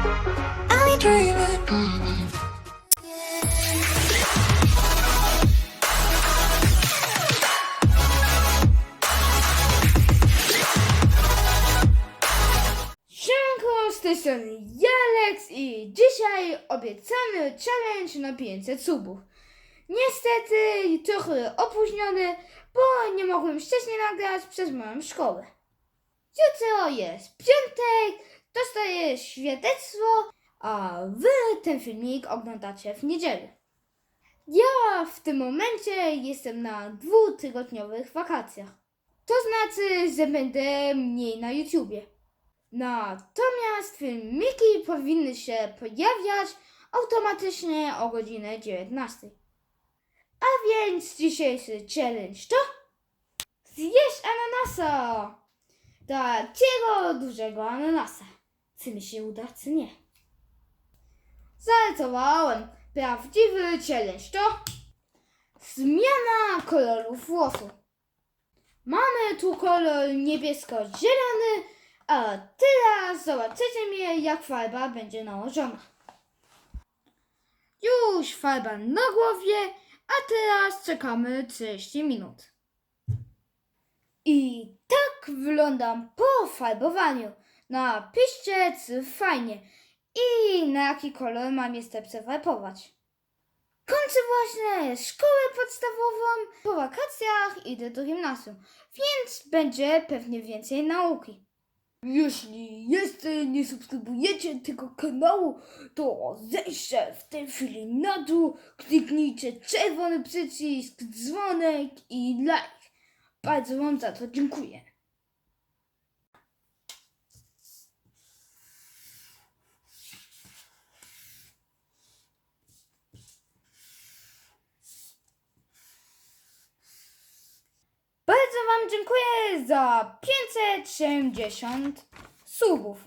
Are we dreaming? Siemanko, z tej strony Jaleks i dzisiaj obiecany challenge na 500 subów. Niestety trochę opóźniony, bo nie mogłem wcześniej nagrać przez moją szkołę. Jutro jest piątek, dostaję świadectwo, a wy ten filmik oglądacie w niedzielę. Ja w tym momencie jestem na 2-tygodniowych wakacjach. To znaczy, że będę mniej na YouTubie. Natomiast filmiki powinny się pojawiać automatycznie o godzinie 19. A więc dzisiejszy challenge to zjeść ananasa. Takiego dużego ananasa. Czy mi się uda, czy nie? Zalecowałem. Prawdziwy challenge to zmiana koloru włosów. Mamy tu kolor niebiesko-zielony, a teraz zobaczycie mnie, jak farba będzie nałożona. Już farba na głowie, a teraz czekamy 30 minut. I tak wyglądam po farbowaniu. Napiszcie, czy fajnie i na jaki kolor mam jeszcze przefarbować. Kończę właśnie szkołę podstawową. Po wakacjach idę do gimnazjum, więc będzie pewnie więcej nauki. Jeśli jeszcze nie subskrybujecie tego kanału, to zejdźcie w tej chwili na dół, kliknijcie czerwony przycisk, dzwonek i like. Bardzo wam za to dziękuję. Bardzo wam dziękuję za 570 subów.